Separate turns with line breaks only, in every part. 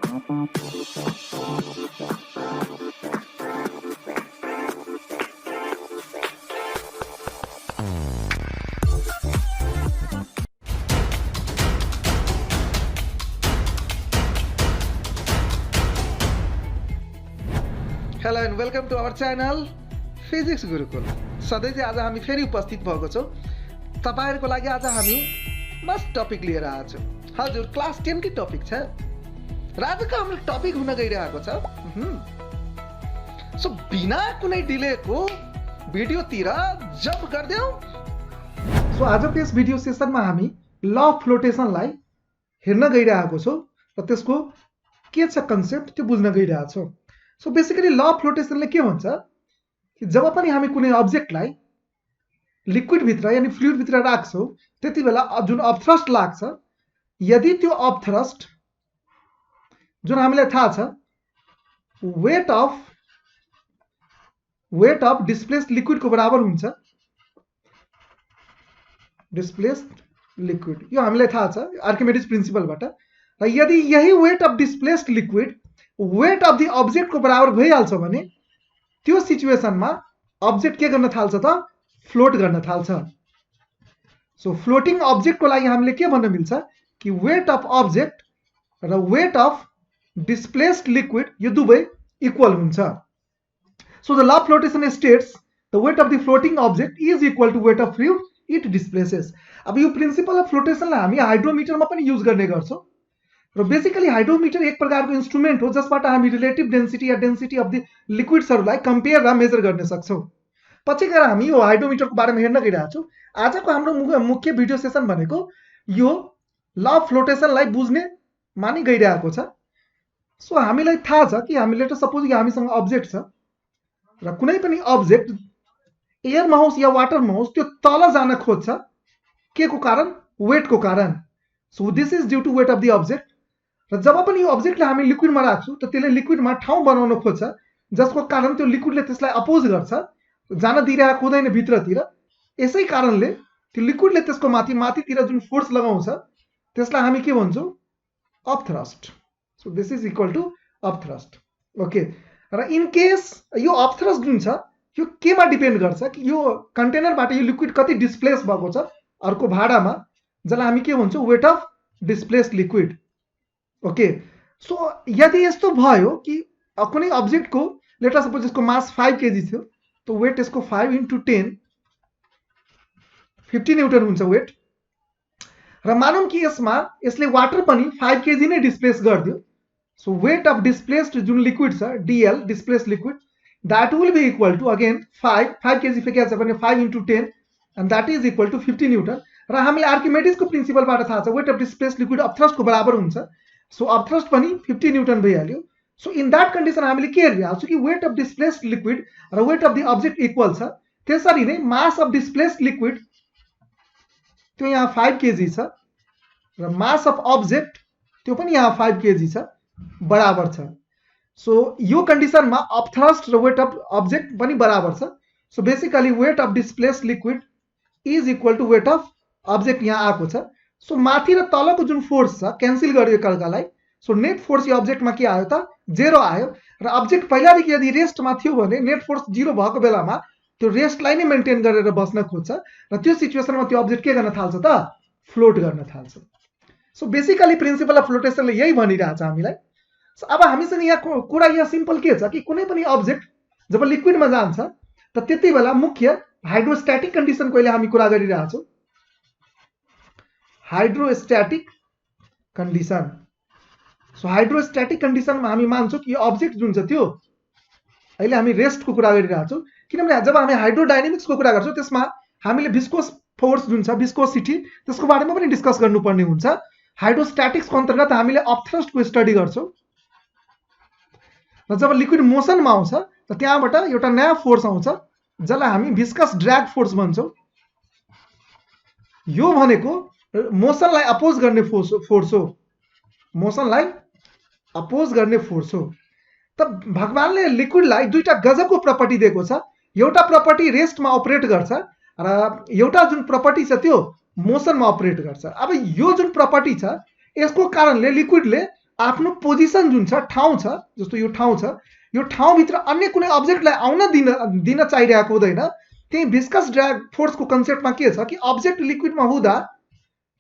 Hello and welcome to our channel physics Gurukul. सधैँ चाहिँ आज हामी फेरि उपस्थित भएको छौँ तपाईँहरूको लागि। आज हामी मस्त टपिक लिएर आएको छौँ। हजुर, क्लास 10 की टपिक छ र आजको हाम्रो टपिक हुन गइरहेको छ सो बिना कुनै डिलेको भिडियोतिर जम्प गरिदेऊ। सो आजको यस भिडियो सेसनमा हामी ल अफ फ्लोटेसनलाई हेर्न गइरहेको छौँ र त्यसको के छ कन्सेप्ट त्यो बुझ्न गइरहेको छौँ। सो बेसिकली ल अफ फ्लोटेसनले के भन्छ कि जब पनि हामी कुनै अब्जेक्टलाई लिक्विड भित्र यानी फ्लुइड भित्र राख्छौँ त्यति बेला जुन अपथ्रस्ट लाग्छ, यदि त्यो अपथ्रस्ट जुन हामीलाई थाहा छ वेट अफ डिस्प्लेस्ड लिक्विडको बराबर हुन्छ। डिस्प्लेस्ड लिक्विड यो हामीलाई थाहा छ आर्किमिडीज प्रिन्सिपलबाट। र यदि यही weight of displaced liquid weight of the object को बराबर भइहाल्छ भने त्यो सिचुएसनमा अब्जेक्ट के गर्न थाल्छ त फ्लोट गर्न थाल्छ। सो फ्लोटिङ अब्जेक्ट को लागि हामीले के भन्न मिल्छ कि वेट अफ अब्जेक्ट र वेट अफ डिस्प्लेस्ड लिक्विड यो दुवै इक्वल हुन्छ। So the law of flotation states the weight of the floating object is equal to weight of fluid it displaces. अब यो प्रिन्सिपल अफ फ्लोटेसनलाई हामी हाइड्रोमिटरमा पनि युज गर्ने गर्छौँ र बेसिकली हाइड्रोमिटर एक प्रकारको इन्स्ट्रुमेन्ट हो जसबाट हामी रिलेटिभ डेन्सिटी या डेन्सिटी अफ द लिक्विड्सहरूलाई कम्पेयर र मेजर गर्न सक्छौँ। पछि गएर हामी यो हाइड्रोमिटरको बारेमा हेर्न गइरहेको छौँ। आजको हाम्रो मुख्य भिडियो सेसन भनेको यो ल अफ फ्लोटेसनलाई बुझ्ने मानि गइरहेको छ। सो हामीलाई थाहा छ कि हामीले त सपोज कि हामीसँग अब्जेक्ट छ र कुनै पनि अब्जेक्ट एयरमा होस् या वाटरमा होस् त्यो तल जान खोज्छ के को कारण? वेटको कारण। So this is due to weight of the object. र जब पनि यो अब्जेक्टलाई हामी लिक्विडमा राख्छौँ त त्यसले लिक्विडमा ठाउँ बनाउन खोज्छ जसको कारण त्यो लिक्विडले त्यसलाई अपोज गर्छ, जान दिइरहेको हुँदैन भित्रतिर। यसै कारणले त्यो लिक्विडले त्यसको माथितिर जुन फोर्स लगाउँछ त्यसलाई हामी के भन्छौँ? Upthrust. So this is equal to upthrust. Okay, र इन केस यो अपथ्रस्ट जुन छ यो केमा डिपेन्ड गर्छ कि यो कन्टेनरबाट यो लिक्विड कति डिस्प्लेस भएको छ अर्को भाडामा, जसलाई हामी के भन्छौँ? Weight of displaced liquid. Okay, so यदि यस्तो भयो कि कुनै अब्जेक्टको लेट अस सपोज यसको मास 5 केजी थियो तो वेट यसको 5 × 10 50 न्युटन हुन्छ वेट। र मानौँ कि यसले वाटर पनि 5 केजी नै डिस्प्लेस गरिदियो। सो वेट अफ डिस्प्लेस्ड जुन लिक्विड छ DL displaced liquid that will be equal to again 5 kg फेकेको छ भने 5 × 10 and that is equal to 50 newton. र हामीले आर्किमिडीजको प्रिन्सिपलबाट थाहा छ वेट अफ डिस्प्लेस्ड लिक्विड अपथ्रस्टको बराबर हुन्छ। सो अपथ्रस्ट पनि 50 न्युटन भइहाल्यो। सो इन दैट कन्डिसन हामीले के हेरिहाल्छौँ कि वेट अफ डिस्प्लेस्ड लिक्विड र weight of the object equal छ। त्यसरी नै मास अफ डिस्प्लेस्ड लिक्विड त्यो यहाँ 5 केजी छ र मास अफ अब्जेक्ट त्यो पनि यहाँ 5 केजी छ, बराबर छ। सो यो कन्डिसनमा अपथ्रस्ट र वेट अफ अब्जेक्ट पनि बराबर छ। So basically weight of displaced liquid is equal to weight of object यहाँ आएको छ। सो माथि र तलको जुन फोर्स छ क्यान्सल गरियो एकअर्कालाई। सो नेट फोर्स यो अब्जेक्टमा के आयो त? 0 आयो। र अब्जेक्ट पहिलादेखि यदि रेस्टमा थियो भने नेट फोर्स 0 भएको बेलामा त्यो रेस्टलाई नै मेन्टेन गरेर बस्न खोज्छ र त्यो सिचुएसनमा त्यो अब्जेक्ट के गर्न थाल्छ त? फ्लोट गर्न थाल्छ। सो बेसिकली प्रिन्सिपल अफ फ्लोटेसनले यही भनिरहेछ हामीलाई। सो अब हामीसँग यहाँ कुरा यहाँ सिम्पल के छ कि कुनै पनि अब्जेक्ट जब लिक्विडमा जान्छ त त्यति बेला मुख्य हाइड्रोस्ट्याटिक कन्डिसनको अहिले हामी कुरा गरिरहेछौँ। हाइड्रोस्ट्याटिक कन्डिसन। सो हाइड्रोस्ट्याटिक कन्डिसनमा हामी मान्छौँ कि यो अब्जेक्ट जुन छ त्यो अहिले हामी रेस्टको कुरा गरिरहेछौँ, किनभने जब हामी हाइड्रोडाइनामिक्सको कुरा गर्छौँ त्यसमा हामीले भिस्कोस फोर्स जुन छ भिस्कोसिटी त्यसको बारेमा पनि डिस्कस गर्नुपर्ने हुन्छ। हाइड्रोस्ट्याटिक्सको अन्तर्गत हामीले अपथ्रस्टको स्टडी गर्छौँ र जब लिक्विड मोसनमा आउँछ त त्यहाँबाट एउटा नयाँ फोर्स आउँछ जसलाई हामी भिस्कस ड्र्याग फोर्स भन्छौँ। यो भनेको मोसनलाई अपोज गर्ने फोर्स हो। मोसनलाई अपोज गर्ने फोर्स हो। त भगवानले लिक्विडलाई दुईटा गजबको प्रपर्टी दिएको छ। एउटा प्रपर्टी रेस्टमा अपरेट गर्छ र एउटा जुन प्रपर्टी छ त्यो मोसनमा अपरेट गर्छ। अब यो जुन प्रपर्टी छ यसको कारणले लिक्विडले आफ्नो पोजिसन जुन छ, ठाउँ छ, जस्तो यो ठाउँ छ, यो ठाउँभित्र अन्य कुनै अब्जेक्टलाई आउन दिन चाहिरहेको हुँदैन। त्यही भिस्कस ड्र्याग फोर्सको कन्सेप्टमा के छ कि अब्जेक्ट लिक्विडमा हुँदा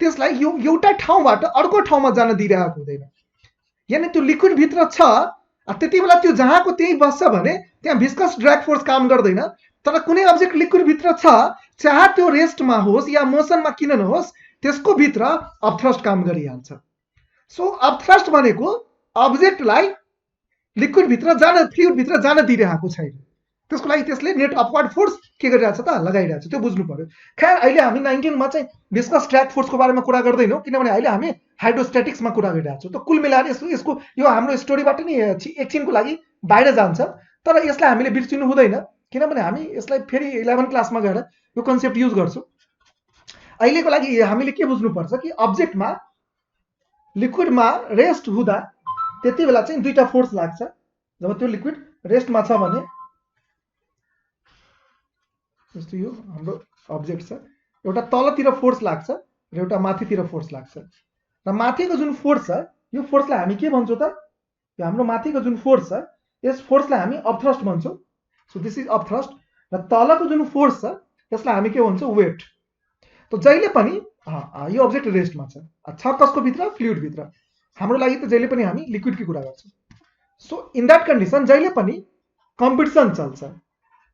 त्यसलाई यो एउटा ठाउँबाट अर्को ठाउँमा जान दिइरहेको हुँदैन। यानी त्यो लिक्विडभित्र छ, त्यति बेला त्यो जहाँको त्यही बस्छ भने त्यहाँ भिस्कस ड्र्याग फोर्स काम गर्दैन। तर कुनै अब्जेक्ट लिक्विडभित्र छ, चाहे त्यो रेस्टमा होस् या मोसनमा किन नहोस्, त्यसको भित्र अपथ्रस्ट काम गरिहाल्छ। सो अपथ्रस्ट भनेको अब्जेक्टलाई लिक्विडभित्र जान, फ्लुइडभित्र जान दिइरहेको छैन। त्यसको लागि त्यसले नेट अपवर्ड फोर्स के गरिरहेछ त, लगाइरहेछ। त्यो बुझ्नु पर्यो। खैर अहिले हामी 19 मा चाहिँ भिस्कस ड्र्याग फोर्सको बारेमा कुरा गर्दैनौँ, किनभने अहिले हामी हाइड्रोस्ट्याटिक्समा कुरा गरिरहेको छौँ। त कुल मिलाएर यसको यो हाम्रो स्टोरीबाट नि एकछिनको लागि बाहिर जान्छ, तर यसलाई हामीले बिर्सिनु हुँदैन, किनभने हामी यसलाई फेरि 11 क्लासमा गएर यो कन्सेप्ट युज गर्छौँ। अहिलेको लागि हामीले के बुझ्नुपर्छ कि अब्जेक्टमा लिक्विडमा रेस्ट हुँदा त्यति बेला चाहिँ दुईटा फोर्स लाग्छ। जब त्यो लिक्विड रेस्टमा छ भने, जस्तो यो हाम्रो अब्जेक्ट छ, एउटा तलतिर फोर्स लाग्छ र एउटा माथितिर फोर्स लाग्छ। र माथिको जुन फोर्स छ, यो फोर्सलाई हामी के भन्छौँ त, यो हाम्रो माथिको जुन फोर्स छ, यस फोर्सलाई हामी अपथ्रस्ट भन्छौँ। So this is upthrust. र तलको जुन फोर्स छ त्यसलाई हामी के भन्छौँ, वेट। त जहिले पनि यो अब्जेक्ट रेस्टमा छ कसको भित्र, फ्लुइड भित्र। हाम्रो लागि त जहिले पनि हामी लिक्विडकी कुरा गर्छौँ। सो इन दैट कन्डिसन जहिले पनि कम्पिटिसन चल्छ,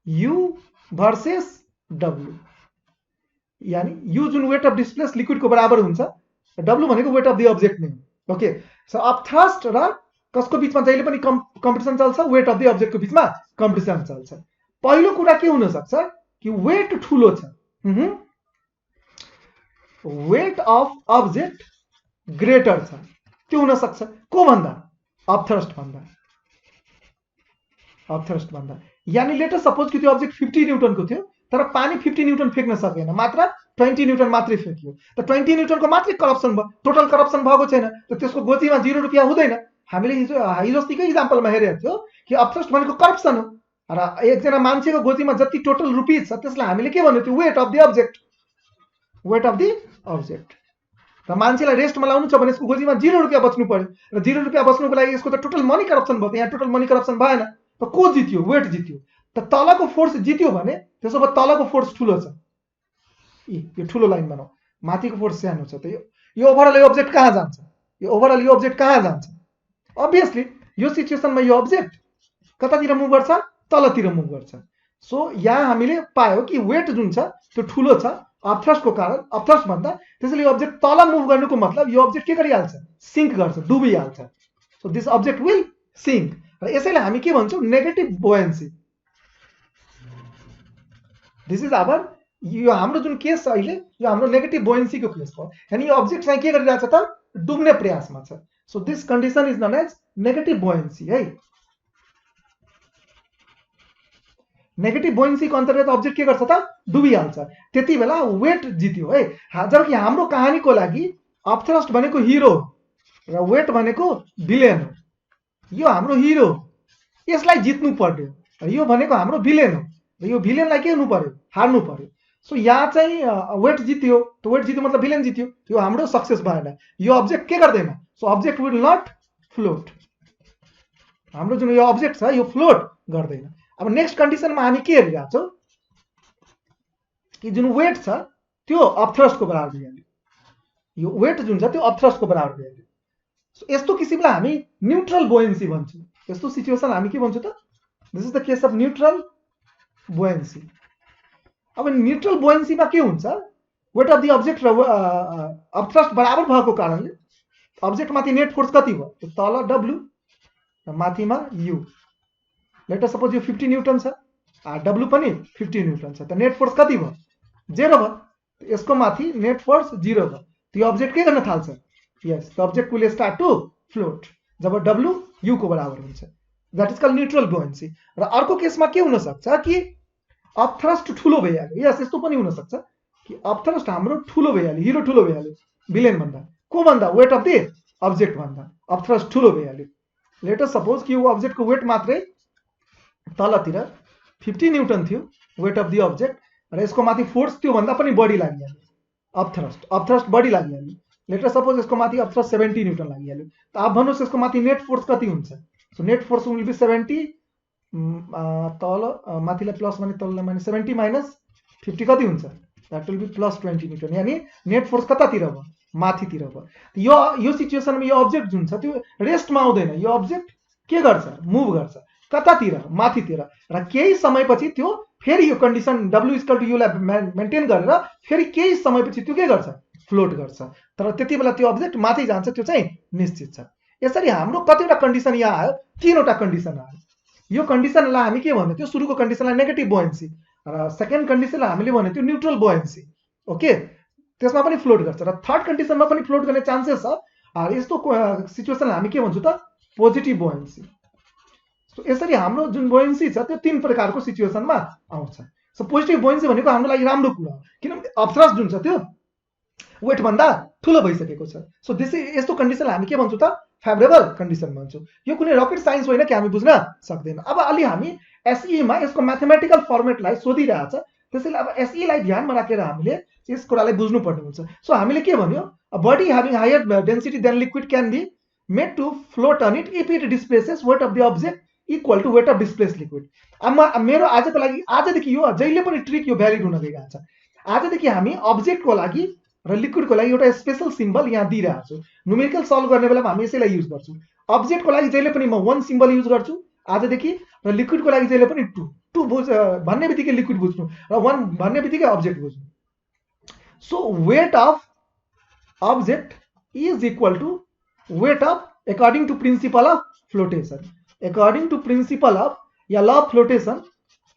यू भर्सेस डब्लु। यानी यू जुन वेट अफ डिस्प्लेस लिक्विडको बराबर हुन्छ, डब्लु भनेको वेट अफ द अब्जेक्ट नै हो। ओके, सो अपथ्रस्ट र कसको बिचमा जहिले पनि कम्पिटिसन चल्छ, वेट अफ द अब्जेक्टको बिचमा कम्पिटिसन चल्छ। पहिलो कुरा के हुन सक्छ कि वेट ठुलो छ, वेट अफ अब्जेक्ट ग्रेटर छ, त्यो हुन सक्छ को भन्दा, अपथ्रस्ट भन्दा। यानी लेट अस सपोज कि त्यो अब्जेक्ट 50 न्यूटनको थियो, तर पानी 50 न्यूटन फेक्न सकेन, मात्र 20 न्यूटन मात्रै फेक्यो। त 20 न्यूटनको मात्रै करप्सन भयो, टोटल करप्सन भएको छैन। त त्यसको गोजीमा 0 रुपियाँ हुँदैन। हामीले हिजोस्तिकै इक्जाम्पलमा हेरेको थियो कि अपथ्रस्ट भनेको करप्सन हो, र एकजना मान्छेको गोजीमा जति टोटल रुपिज छ त्यसलाई हामीले के भन्यो, त्यो weight of the object, weight of the object. र मान्छेलाई रेस्टमा लाउनु छ भने यसको गोजीमा 0 रुपियाँ बच्नु पर्यो, र 0 रुपियाँ बच्नुको लागि यसको त टोटल मनी करप्सन भयो। यहाँ टोटल मनी करप्सन भएन, त को जित्यो, वेट जित्यो। त तलको फोर्स जित्यो भने त्यसो भए तलको फोर्स ठुलो छ। यो ठुलो लाइन बनाऊ, माथिको फोर्स सानो छ। त यो ओभरअल यो अब्जेक्ट कहाँ जान्छ, यो ओभरअल यो अब्जेक्ट कहाँ जान्छ? अभियसली यो सिचुएसनमा यो अब्जेक्ट कतातिर मुभ गर्छ, तलतिर मुभ गर्छ। सो यहाँ हामीले पायो कि वेट जुन छ त्यो ठुलो छ अपथ्रस्टको कारण, अपथ्रस्ट भन्दा। त्यसैले यो अब्जेक्ट तल मुभ गर्नुको मतलब यो अब्जेक्ट के गरिहाल्छ, सिङ्क गर्छ, डुबिहाल्छ। So this object will sink. र यसैले हामी के भन्छौँ, negative buoyancy. This is our, यो हाम्रो जुन केस छ अहिले, यो हाम्रो नेगेटिभ बोयन्सीको केस हो। यानी यो अब्जेक्ट चाहिँ के गरिरहेछ त, डुब्ने प्रयासमा छ। So this condition is known as negative buoyancy है। नेगेटिभ बोयन्सीको अन्तर्गत अब्जेक्ट के गर्छ त, डुबिहाल्छ। त्यति बेला वेट जित्यो है। जबकि हाम्रो कहानीको लागि अपथ्रस्ट भनेको हिरो र वेट भनेको भिलेन हो। यो हाम्रो हिरो, यसलाई जित्नु पर्यो, र यो भनेको हाम्रो भिलेन हो, र यो भिलेनलाई के हुनु पर्यो, हार्नु पर्यो। सो यहाँ चाहिँ वेट जित्यो, त वेट जित्यो मतलब भिलेन जित्यो। यो हाम्रो सक्सेस भएन, यो अब्जेक्ट के गर्दैन। So object will not float. हाम्रो जुन यो अब्जेक्ट छ यो फ्लोट गर्दैन। अब नेक्स्ट कन्डिसनमा हामी के हेरिरहेको छौँ कि जुन वेट छ त्यो अपथ्रस्टको बराबर भइहाल्यो। यो वेट जुन छ त्यो अपथ्रस्टको बराबर भइहाल्यो। सो यस्तो किसिमलाई हामी न्यूट्रल बोयन्सी भन्छौँ। यस्तो सिचुएसन हामी के भन्छौँ त, this is the case of neutral buoyancy. अब न्यूट्रल बोयन्सीमा के हुन्छ, वेट अफ द अब्जेक्ट र अपथ्रस्ट बराबर भएको कारणले अब्जेक्टमाथि नेट फोर्स कति भयो, तल डब्लु र माथिमा यु। लेट अस सपोज यो 50 न्यूटन छ, डब्लु पनि 50 न्यूटन छ। त नेट फोर्स कति भयो, 0 भयो। यसको माथि नेट फोर्स 0 भयो। त्यो अब्जेक्ट के गर्न थाल्छ, यस, the object will start to float जब डब्लु यु को बराबर हुन्छ। That is called neutral buoyancy. र अर्को केसमा के हुन सक्छ कि अपथ्रस्ट ठुलो भइहाल्यो। यस, यस्तो पनि हुन सक्छ कि अपथ्रस्ट हाम्रो ठुलो भइहाल्यो, हिरो ठुलो भइहाल्यो भिलेन भन्दा, को भन्दा, वेट अफ द अब्जेक्ट भन्दा अपथ्रस्ट ठुलो भइहाल्यो। लेट अस सपोज कि यो अब्जेक्टको वेट मात्रै तलतिर 50 न्यूटन थियो वेट अफ द अब्जेक्ट, र यसको माथि फोर्स त्यो भन्दा पनि बढी लागिहाल्यो, अपथ्रस्ट बढी लागिहाल्यो। लेटर सपोज यसको माथि अब 70 न्यूटन लागिहाल्यो, त अब भन्नुहोस् यसको माथि नेट फोर्स कति हुन्छ? So net force will be 70 तल माथिलाई प्लस भने तललाई माइनस 70 माइनस 50 कति हुन्छ? That will be plus 20 newton. यानी नेट फोर्स कतातिर भयो? माथितिर भयो। यो सिचुएसनमा यो अब्जेक्ट जुन छ त्यो रेस्टमा आउँदैन, यो अब्जेक्ट के गर्छ? मुभ गर्छ। कतातिर? माथितिर। र केही समयपछि त्यो फेरि यो कन्डिसन W इक्वल टु युलाई मेन्टेन गरेर फेरि केही समयपछि त्यो के गर्छ? फ्लोट गर्छ। तर त्यति बेला त्यो अब्जेक्ट माथि जान्छ, त्यो चाहिँ निश्चित छ। यसरी हाम्रो कतिवटा कन्डिसन यहाँ आयो? 3वटा कन्डिसन आयो। यो कन्डिसनलाई हामी के भन्यो? त्यो सुरुको कन्डिसनलाई नेगेटिभ बोयन्सी र सेकेन्ड कन्डिसनलाई हामीले भन्यो त्यो न्युट्रल बोयन्सी। ओके, त्यसमा पनि फ्लोट गर्छ र थर्ड कन्डिसनमा पनि फ्लोट गर्ने चान्सेस छ। यस्तो सिचुएसनलाई हामी के भन्छौँ त? पोजिटिभ बोयन्सी। सो यसरी हाम्रो जुन बोयन्सी छ त्यो 3 प्रकारको सिचुएसनमा आउँछ। सो पोजिटिभ बोयन्सी भनेको हाम्रो लागि राम्रो कुरा हो, किनभने अपथ्रस्ट जुन छ त्यो वेट भन्दा ठुलो भइसकेको छ। सो यस्तो कन्डिसनलाई हामी के भन्छौँ त? फेभरेबल कन्डिसन भन्छौँ। यो कुनै रकेट साइन्स होइन कि हामी बुझ्न सक्दैन। अब अलि हामी एसईमा यसको म्याथमेटिकल फर्मेटलाई सोधिरहेछ, त्यसैले अब एसईलाई ध्यानमा राखेर हामीले यस कुरालाई बुझ्नुपर्ने हुन्छ। सो हामीले के भन्यो? A body having higher density than liquid can be made to float on it if it displaces weight of the object equal to weight of displace liquid. अब मेरो आजको लागि आजदेखि यो जहिले पनि ट्रिक यो भ्यालिड हुन गइरहेको छ। आजदेखि हामी अब्जेक्टको लागि र लिक्विडको लागि एउटा स्पेशल सिम्बल यहाँ दिइरहेको छु। न्युमेरिकल सल्भ गर्ने बेलामा हामी यसैलाई युज गर्छौँ। अब्जेक्टको लागि जहिले पनि म 1 सिम्बल युज गर्छु आजदेखि, र लिक्विडको लागि जहिले पनि 2 भन्ने बित्तिकै लिक्विड बुझ्नु र 1 भन्ने बित्तिकै अब्जेक्ट बुझ्नु। So weight of object is equal to weight of according to principle of flotation. According to principle of या ल अफ फ्लोटेसन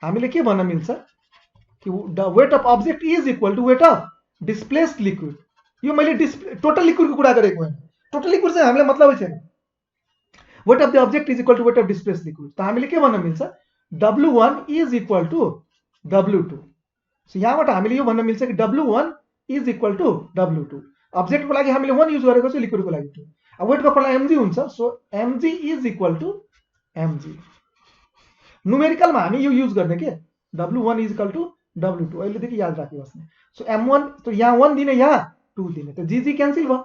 हामीले के भन्न मिल्छ कि the weight of object is equal to weight of displaced liquid. यो मैले total लिक्विडको कुरा गरेको होइन, टोटल लिक्विड चाहिँ हामीलाई मतलबै छैन। Weight of the object is equal to weight of displaced liquid, त हामीले के भन्न मिल्छ? W1 is equal to W2। So यहाँबाट हामीले यो भन्न मिल्छ कि W1 is equal to W2। अब्जेक्टको लागि हामीले 1 युज गरेको छ, लिक्विडको लागि 2। अब वेटको फर्मुला mg हुन्छ, so mg is equal to mg। न्युमेरिकलमा हामी यो युज गर्ने के? W1 is equal to W2। अहिलेदेखि याद राखिबस्ने। सो M1 तो यहाँ 1 दिने, यहाँ 2 दिने, तो GG क्यान्सल भयो।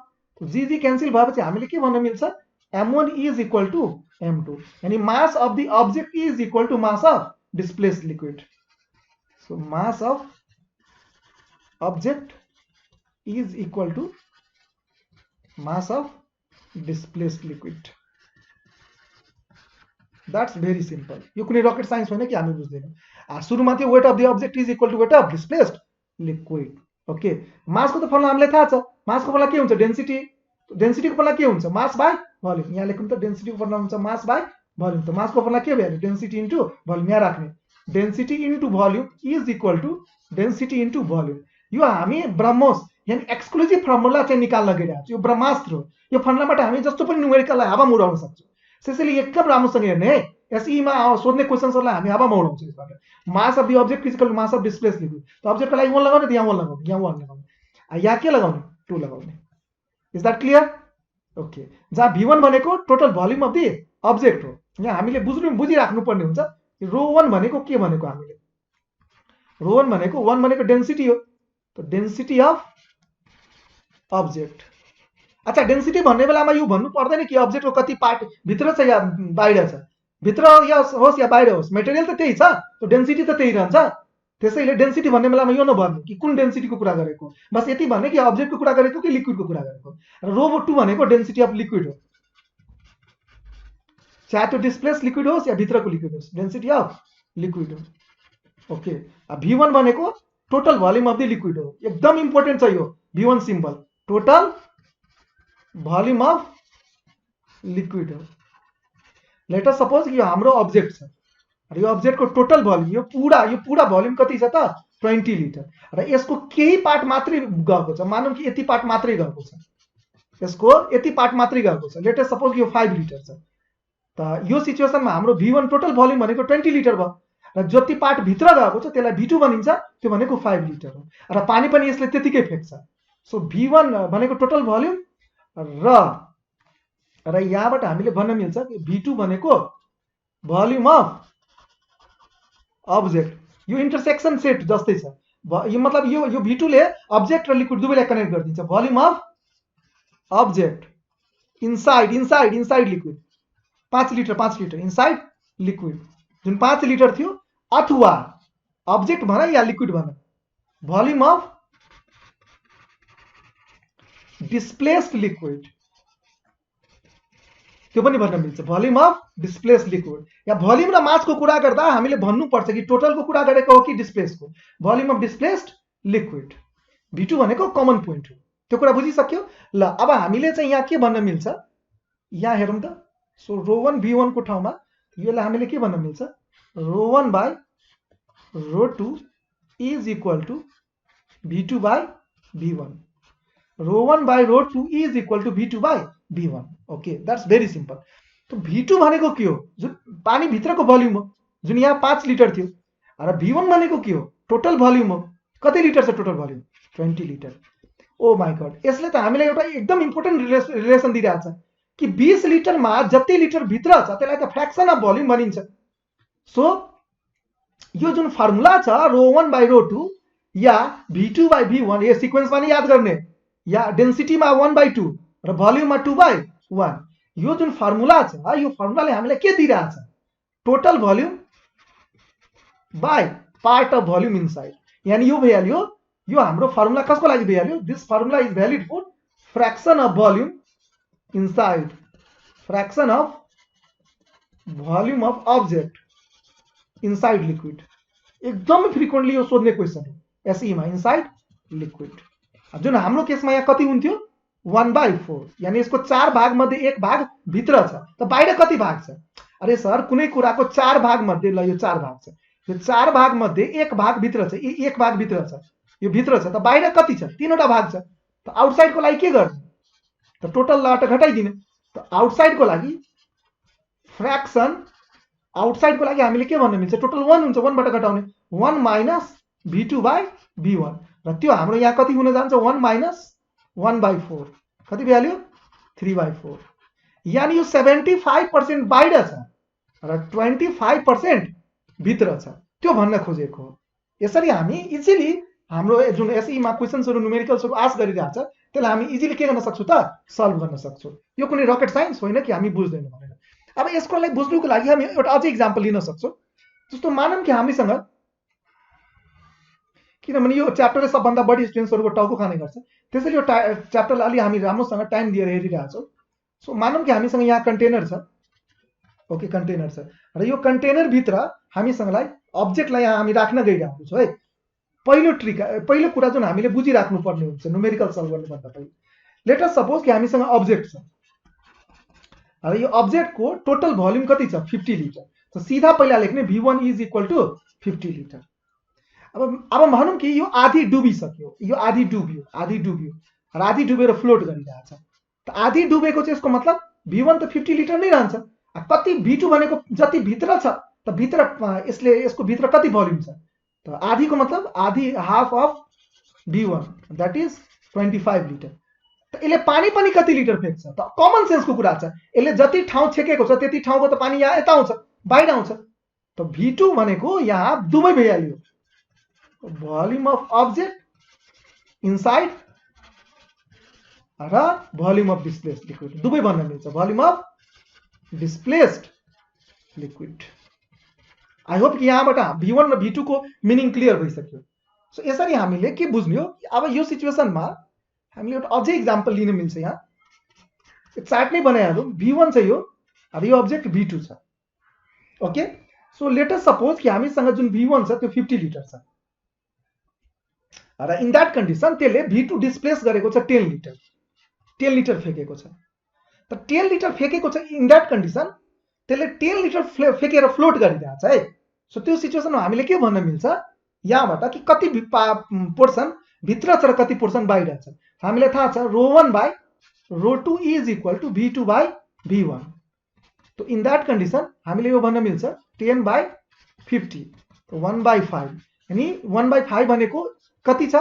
तो GG क्यान्सल भएपछि हामीले के भन्न मिल्छ? M1 is equal to M2। यानी mass of the object is equal to mass of displaced liquid. So mass of object is equal to mass of displaced liquid. That's very simple. यो कुनै rocket science होइन कि हामी बुझ्दैनौँ। सुरुमा थियो weight of the object is equal to weight of displaced liquid. Okay, मासको त फर्मुला हामीलाई थाहा छ। मासको फर्मुला के हुन्छ? डेन्सिटी। डेन्सिटीको फर्मुला के हुन्छ? Mass by volume. यहाँ लेख्नु त डेन्सिटीको फर्मुला हुन्छ मास बाई भोल्युम। त मासको फर्मुला के भयो? Density into volume. यहाँ राख्ने density into volume is equal to density into volume. यो हामी ब्रह्मोस यानी एक्सक्लुजिभ फर्मुला चाहिँ निकाल्न गइरहेको छु। यो ब्रह्मास्त्र हो। यो फर्मुलाबाट हामी जस्तो पनि न्युमेरिकललाई हावामा उडाउन सक्छौँ। त्यसैले एकदम राम्रोसँग हेर्ने है। एसईमा सोध्ने क्वेसन्सहरूलाई हामी हावामा उडाउँछौँ यसबाट। Mass of the object is equal to mass of displaced liquid. त अब्जेक्टको लागि 1 लगाउने, त यहाँ 1 लगाउने, यहाँ 1 लगाउने, यहाँ के लगाउने? 2 लगाउने। Is that clear? ओके, जहाँ V1 भनेको total volume of the object हो। यहाँ हामीले बुझिराख्नु पर्ने हुन्छ ρ1 भनेको के भनेको? हामीले ρ1 भनेको 1 भनेको डेन्सिटी हो। त डेन्सिटी अफ अब्जेक्ट। अच्छा, डेन्सिटी भन्ने बेलामा यो भन्नु पर्दैन कि अब्जेक्टको कति पार्ट भित्र छ या बाहिर छ। भित्र या होस् या बाहिर होस्, मेटेरियल त त्यही छ, तो डेन्सिटी त त्यही रहन्छ। त्यसैले डेन्सिटी भन्ने बेलामा यो नभन्नु कि कुन डेन्सिटीको कुरा गरेको, बस यति भन्ने कि अब्जेक्टको कुरा गरेको कि लिक्विडको कुरा गरेको। र ρ2 भनेको डेन्सिटी अफ लिक्विड हो, चाहे त्यो डिस्प्लेस लिक्विड होस् या भित्रको लिक्विड होस्, डेन्सिटी अफ लिक्विड हो। ओके, V1 भनेको total volume of the liquid हो। एकदम इम्पोर्टेन्ट छ यो V1 symbol, total volume of liquid हो। लेट अस सपोज यो हाम्रो अब्जेक्ट छ र यो अब्जेक्टको टोटल भोल्युम यो पूरा भोल्युम कति छ त? 20 लिटर। र यसको केही पार्ट मात्रै गएको छ, मानौँ कि यति पार्ट मात्रै गएको छ, यसको यति पार्ट मात्रै गएको छ। लेट अस सपोज यो 5 लिटर छ। त यो सिचुएसनमा हाम्रो V1 टोटल भोल्युम भनेको 20 लिटर भयो र जति पार्ट भित्र गएको छ त्यसलाई V2 भनिन्छ, त्यो भनेको 5 लिटर हो। र पानी पनि यसले त्यतिकै फेक्छ। सो V1 भनेको टोटल भोल्युम र यहाँबाट हामीले भन्न मिल्छ कि V2 भनेको भोल्युम अफ अब्जेक्ट। यो इन्टरसेक्सन सेट जस्तै छ। यो मतलब यो V2 ले अब्जेक्ट र लिक्विड दुवैलाई कनेक्ट गरिदिन्छ। Volume of object inside liquid 5 litre inside liquid जुन 5 लिटर थियो अथवा object भन या liquid भन volume of displaced liquid त्यो पनि भन्न मिल्छ volume of displaced liquid yeah volume र मासको कुरा गर्दा हामीले भन्नु पर्छ कि टोटलको कुरा गरेको हो कि डिस्प्लेसको volume of displaced liquid V2 भनेको कमन पोइन्ट हो त्यो कुरा बुझिसक्यो ल अब हामीले चाहिँ यहाँ के भन्न मिल्छ यहाँ हेरौँ त सो ρ1 V1 को ठाउँमा यसलाई हामीले के भन्न मिल्छ ρ1 by ρ2 is equal to V2 by V1 ρ1 by ρ2 is equal to V2 by V1 okay that's very simple तो V2 भनेको के हो जुन पानी भित्रको भोल्युम हो जुन यहाँ 5 लिटर थियो र V1 भनेको के हो टोटल भोल्युम हो कति लिटर छ total volume 20 litre oh my god यसले त हामीलाई एउटा एकदम इम्पोर्टेन्ट रिलेसन दिइरहेछ कि 20 लिटरमा जति लिटर भित्र छ त्यसलाई त फ्र्याक्सन अफ भोल्युम भनिन्छ सो यो जुन फर्मुला छ ρ1 by ρ2 yeah V2 by V1 यो सिक्वेन्समा नि याद गर्ने या डेन्सिटीमा 1/2 र भोल्युममा 2/1 यो जुन फर्मुला छ यो फर्मुलाले हामीलाई के दिइरहेछ total volume by part of volume inside यानी यो भइहाल्यो यो हाम्रो फर्मुला कसको लागि भइहाल्यो this formula is valid for fraction of volume inside fraction of volume of object inside liquid एकदम फ्रिक्वेन्टली यो सोध्ने क्वेशन हो एसई मा इनसाइड लिक्विड जुन हाम्रो केसमा यहाँ कति हुन्थ्यो 1/4 यानी इसको 4 भाग मध्ये 1 भाग भित्र छ त बाहिर कति भाग छ अरे सर कुनै कुराको 4 भाग मध्ये ल यो 4 भाग छ यो 4 भाग मध्ये 1 भाग भित्र छ 1 भाग भित्र छ यो भित्र छ त बाहिर कति छ 3वटा भाग छ त आउटसाइड को लागि के गर्ने त टोटल लट घटाइदिने त आउटसाइड को लागि फ्र्याक्सन आउटसाइड को लागि हामीले के भन्न मिल्छ टोटल 1 हुन्छ 1 बाट घटाउने 1 माइनस V2 by V1 र त्यो हाम्रो यहाँ कति हुन जान्छ 1 माइनस 1/4 कति भ्याल्यु 3/4 यानी यो 75% बाहिर छ र 25% भित्र छ त्यो भन्न खोजेको हो यसरी हामी इजिली हाम्रो जुन एसई मा क्वेशन्सहरु न्यूमेरिकल्सहरु आस्क गरिरहेछ त्यसलाई हामी इजिली के गर्न सक्छौं त सल्भ गर्न सक्छौं यो कुनै रकेट साइन्स होइन कि हामी बुझ्दैनौं भनेर अब यसको लागि बुझ्नुको लागि हामी एउटा अझै एक्जाम्पल लिन सक्छौं जस्तो मानौं कि हामीसँग किनभने यो च्याप्टरले सबभन्दा बढी स्टुडेन्ट्सहरुको टाउको खाने गर्छ त्यसैले यो च्याप्टरलाई अलि हामी राम्रोसँग टाइम दिएर हेरिरहेछौं सो मानौं कि हामीसँग यहाँ कन्टेनर छ ओके कन्टेनर छ र यो कन्टेनर भित्र हामीसँगलाई अब्जेक्टलाई यहाँ हामी राख्न गइरहेको छौं है पहिलो कुरा जुन हामीले बुझिराख्नु पर्ने हुन्छ न्यूमेरिकल सल्भ गर्नुभन्दा पहिले लेट अस सपोज कि हामीसँग अब्जेक्ट छ अब यो अब्जेक्टको टोटल भोल्युम कति छ 50 लिटर तो सीधा पहिला लेख्ने V1 is equal to 50 litre अब भनौं कि यो आधी डुबिसक्यो यो आधी डुब्यो र आधी डुबेर फ्लोट गरिरहेछ त आधी डुबेको चाहिँ यसको मतलब V1 त 50 लिटर नै रहन्छ कति V2 भनेको जति भित्र छ त भित्र यसको भित्र कति भोल्युम छ त आधीको मतलब आधी half of V1 that is 25 litre त यसले पानी पनि कति लिटर फेक्छ त कमन सेन्सको कुरा छ यसले जति ठाउँ छेकेको छ त्यति ठाउँको त पानी यहाँ यता आउँछ बाहिर आउँछ त V2 भनेको यहाँ दुबै भइहाल्यो volume of object inside र volume of displaced liquid दुबै भन्न मिल्छ volume of displaced liquid I hope कि यहाँबाट V1 र V2 को मिनिङ क्लियर भइसक्यो सो यसरी हामीले के बुझ्ने हो अब यो सिचुएसनमा हामीले एउटा अझै एक्जाम्पल लिन मिल्छ यहाँ चार्ट नै बनाइहालौं V1 छ यो अब यो अब्जेक्ट V2 छ okay so let us suppose कि हामीसँग जुन V1 छ त्यो 50 लिटर छ र इन दैट कन्डिसन त्यसले V2 डिस्प्लेस गरेको छ 10 लिटर फेकेको छ त 10 लिटर फेकेको छ इन दैट कन्डिसन त्यसले 10 लिटर फेकेर फ्लोट गरिरहेछ है सो त्यो सिचुएसनमा हामीले के भन्न मिल्छ यहाँबाट कि कति पोर्सन भित्र छ र कति पोर्सन बाहिर छ हामीलाई थाहा छ ρ1 by ρ2 is equal to V2 by V1 तो इन दैट कन्डिसन हामीले यो भन्न मिल्छ 10/50 तो 1/5 यानी 1/5 भनेको कति छ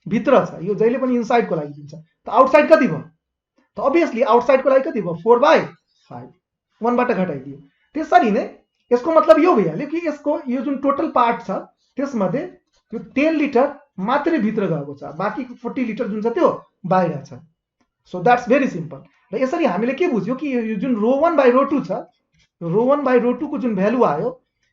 भित्र छ यो जहिले पनि इनसाइड को लागि दिन्छ त आउटसाइड कति भयो त obviously आउटसाइड को लागि कति भयो 4/5 1 बाट घटाइदियो त्यसरी नै यसको मतलब यो भइहाल्यो कि यसको यो जुन टोटल पार्ट छ त्यसमध्ये यो 10 लिटर मात्रै भित्र गएको छ बाँकी 40 लिटर जुन छ त्यो बाहिर छ सो द्याट्स भेरी सिम्पल। र यसरी हामीले के बुझ्यो कि यो जुन ρ1/ρ2 छ, ρ1/ρ2 को जुन भ्यालु आयो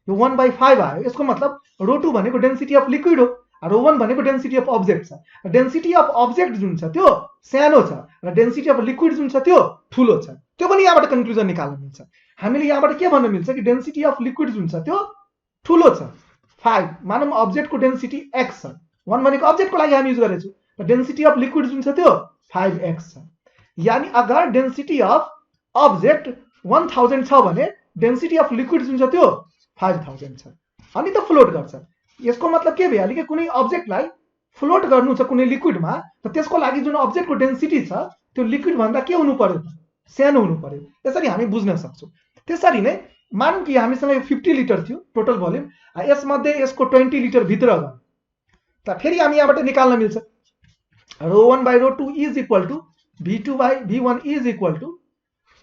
यो 1/5 आयो, यसको मतलब ρ2 भनेको डेन्सिटी अफ लिक्विड हो, ρ1 भनेको डेन्सिटी अफ अब्जेक्ट छ। डेन्सिटी अफ अब्जेक्ट जुन छ त्यो सानो छ र डेन्सिटी अफ लिक्विड जुन छ त्यो ठुलो छ। त्यो पनि यहाँबाट कन्क्लुजन निकाल्न मिल्छ। हामीले यहाँबाट के भन्न मिल्छ कि डेन्सिटी अफ लिक्विड जुन छ त्यो ठुलो छ 5, मानौँ अब्जेक्टको डेन्सिटी x छ, 1 भनेको अब्जेक्टको लागि हामी युज गरेछौँ, र डेन्सिटी अफ लिक्विड जुन छ त्यो 5x छ। यानी अगर डेन्सिटी अफ अब्जेक्ट 1000 छ भने डेन्सिटी अफ लिक्विड जुन छ त्यो 5000 छ। अनि त फ्लोट गर्छ। यसको मतलब के भयो कि कुनै अब्जेक्टलाई फ्लोट गर्नु छ कुनै लिक्विडमा, त त्यसको लागि जुन अब्जेक्टको डेन्सिटी छ त्यो लिक्विड भन्दा के हुनु पर्यो, सानो हुनु पर्यो। यसरी हामी बुझ्न सक्छौँ। त्यसरी नै मानौँ कि हामीसँग 50 लिटर थियो टोटल भोल्युम, यसमध्ये यसको 20 लिटर भित्र गयो, त फेरि हामी यहाँबाट निकाल्न मिल्छ ρ1/ρ2 is equal to V2/V1 is equal to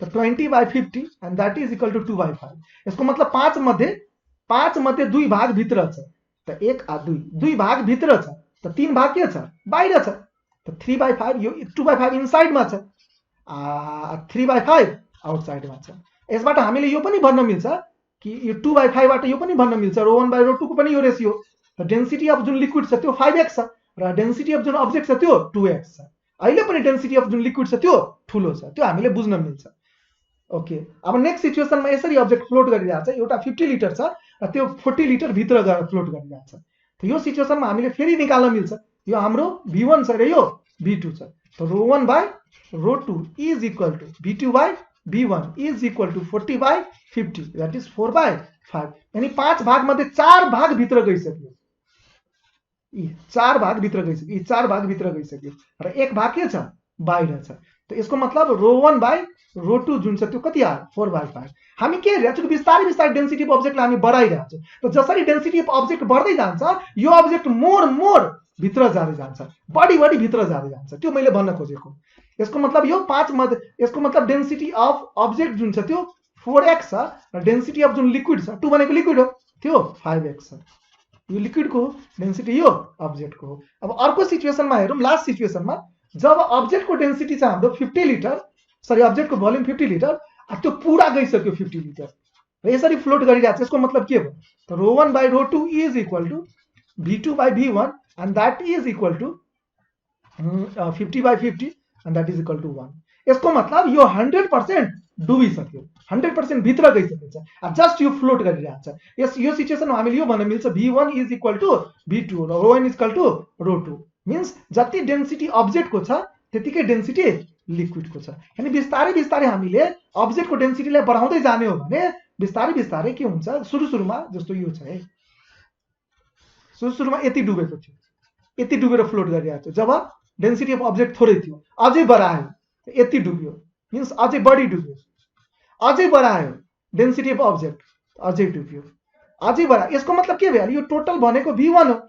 20/50 and that is equal to 2/5। यसको मतलब 5 मध्ये 2 भाग भित्र छ, त 1 आ 2 भाग भित्र छ, त 3 भाग के छ, बाहिर छ, त 3/5 यो 2/5 इनसाइडमा छ, 3/5 आउटसाइडमा छ। यसबाट हामीले यो पनि भन्न मिल्छ कि यो 2/5 बाट यो पनि भन्न मिल्छ ρ1/ρ2 को पनि यो रेसियो, त डेन्सिटी अफ जुन लिक्विड छ त्यो 5x छ र डेन्सिटी अफ जुन अब्जेक्ट छ त्यो 2x छ। अहिले पनि डेन्सिटी अफ जुन लिक्विड छ त्यो ठुलो छ, त्यो हामीले बुझ्न मिल्छ। ओके, अब नेक्स्ट सिचुएसनमा यसरी अब्जेक्ट फ्लोट गरिरहेको छ, एउटा 50 लिटर छ र त्यो 40 लिटर भित्र गएर फ्लोट गरिरहेको छ। त यो सिचुएसनमा हामीले फेरि निकाल्न मिल्छ, यो हाम्रो V1 छ र यो V2 छ, त ρ1/ρ2 is equal to V2/V1 is equal to 40/50 that is 4/5। यानी 5 भाग मध्ये 4 भाग भित्र गइसक्यो, यी 4 भाग भित्र गइसक्यो, यी 4 भाग भित्र गइसक्यो र 1 भाग के छ, बाहिर छ। त यसको मतलब ρ1/ρ2 जुन छ त्यो कति आयो, 4/5। हामी के हेरिरहेको छौँ, बिस्तारै बिस्तारै डेन्सिटी अफ अब्जेक्टलाई हामी बढाइरहेको छौँ। त जसरी डेन्सिटी अफ अब्जेक्ट बढ्दै जान्छ यो अब्जेक्ट मोर भित्र जाँदै जान्छ, बढी भित्र जाँदै जान्छ, त्यो मैले भन्न खोजेको। यसको मतलब यो 5 मध्ये यसको मतलब डेन्सिटी अफ अब्जेक्ट जुन छ त्यो 4x छ र डेन्सिटी अफ जुन लिक्विड छ 2 भनेको लिक्विड हो त्यो 5x छ। यो लिक्विडको हो डेन्सिटी, यो अब्जेक्टको हो। अब अर्को सिचुएसनमा हेरौँ, लास्ट सिचुएसनमा जब अब्जेक्टको डेन्सिटी छ हाम्रो 50 लिटर, सरी अब्जेक्टको भोल्युम 50 लिटर, त्यो पुरा गइसक्यो 50 लिटर र यसरी फ्लोट गरिरहेको छ। यसको मतलब के भयो, त ρ1/ρ2 is equal to V2/V1 and that is equal to 50/50 and that is equal to 1। यसको मतलब यो 100% डुबिसक्यो, 100% भित्र गइसकेछ, जस्ट यो फ्लोट गरिरहेको छ। यो सिचुएसनमा हामीले यो भन्न मिल्छ V1 is equal to V2 र ρ1 इज इक्वल टु ρ2। मिन्स जति डेन्सिटी अब्जेक्टको छ त्यतिकै डेन्सिटी लिक्विडको छ। यानी बिस्तारै बिस्तारै हामीले अब्जेक्टको डेन्सिटीलाई बढाउँदै जाने हो भने बिस्तारै बिस्तारै के हुन्छ, सुरुमा जस्तो यो छ है, सुरुमा यति डुबेको थियो, यति डुबेर फ्लोट गरिरहेको थियो। जब डेन्सिटी अफ अब्जेक्ट थोरै थियो अझै बढायो, यति डुब्यो, मिन्स अझै बढी डुब्यो, अझै बढायो डेन्सिटी अफ अब्जेक्ट अझै डुब्यो, अझै बढायो। यसको मतलब के भयो, यो टोटल भनेको V1 हो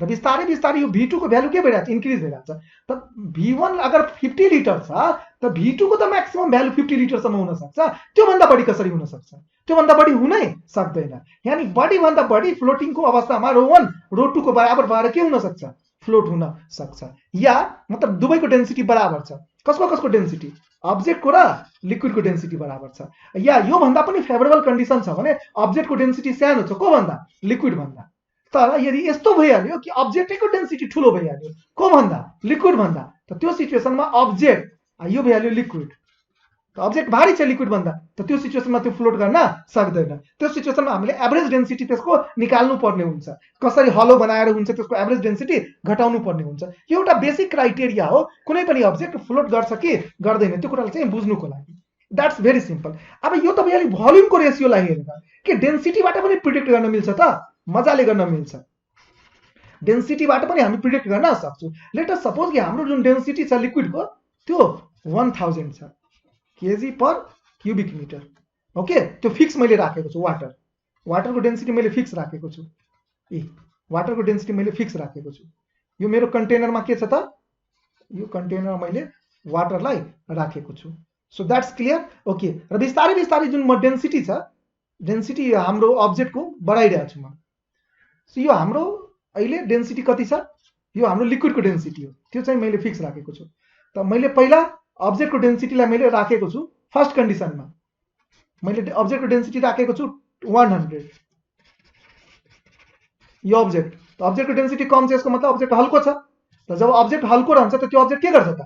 र बिस्तारै बिस्तारै यो V2 को भ्यालु के भइरहेको छ, इन्क्रिज भइरहेको छ। त V1 अगर 50 लिटर छ त V2 को त म्याक्सिमम भ्यालु 50 लिटरसम्म हुन सक्छ, त्योभन्दा बढी कसरी हुन सक्छ, त्योभन्दा बढी हुनै सक्दैन। यानी बढीभन्दा बढी फ्लोटिङको अवस्थामा ρ1 ρ2 को बराबर भएर के हुन सक्छ, फ्लोट हुन सक्छ। या मतलब दुवैको डेन्सिटी बराबर छ, कसको डेन्सिटी, अब्जेक्टको र लिक्विडको डेन्सिटी बराबर छ। या यो भन्दा पनि फेभरेबल कन्डिसन छ भने अब्जेक्टको डेन्सिटी सानो छ को भन्दा, लिक्विड भन्दा। तर यदि यस्तो भइहाल्यो कि अब्जेक्टको डेन्सिटी ठुलो भइहाल्यो को भन्दा, लिक्विड भन्दा, त त्यो सिचुएसनमा अब्जेक्ट यो भइहाल्यो लिक्विड, त अब्जेक्ट भारी छ लिक्विड भन्दा, त त्यो सिचुएसनमा त्यो फ्लोट गर्न सक्दैन। त्यो सिचुएसनमा हामीले एभरेज डेन्सिटी त्यसको निकाल्नु पर्ने हुन्छ, कसरी हलो बनाएर हुन्छ त्यसको एभरेज डेन्सिटी घटाउनु पर्ने हुन्छ। यो एउटा बेसिक क्राइटेरिया हो कुनै पनि अब्जेक्ट फ्लोट गर्छ कि गर्दैन त्यो कुरालाई चाहिँ बुझ्नुको लागि। That's very simple. अब यो तपाईले भोल्युमको रेसियोलाई हेरेर के डेन्सिटीबाट पनि प्रिडिक्ट गर्न मिल्छ त, मजाले गर्न मिल्छ, डेन्सिटीबाट पनि हामी प्रिडिक्ट गर्न सक्छौँ। लेट अस सपोज कि हाम्रो जुन डेन्सिटी छ लिक्विडको त्यो 1000 छ KG per cubic metre. Okay, त्यो फिक्स मैले राखेको छु। वाटरको डेन्सिटी मैले फिक्स राखेको छु, वाटरको डेन्सिटी मैले फिक्स राखेको छु। यो मेरो कन्टेनरमा के छ त, यो कन्टेनरमा मैले वाटरलाई राखेको छु। So that's clear. ओके, र बिस्तारै बिस्तारै जुन म डेन्सिटी छ, डेन्सिटी हाम्रो अब्जेक्टको बढाइरहेको छु म। सो यो हाम्रो अहिले डेन्सिटी कति छ, यो हाम्रो लिक्विडको डेन्सिटी हो, त्यो चाहिँ मैले फिक्स राखेको छु। त मैले पहिला अब्जेक्टको डेन्सिटीलाई मैले राखेको छु फर्स्ट कन्डिसनमा, मैले अब्जेक्टको डेन्सिटी राखेको छु 100, यो अब्जेक्टको डेन्सिटी कम छ, यसको मतलब अब्जेक्ट हल्को छ। त जब अब्जेक्ट हल्को रहन्छ त त्यो अब्जेक्ट के गर्छ त,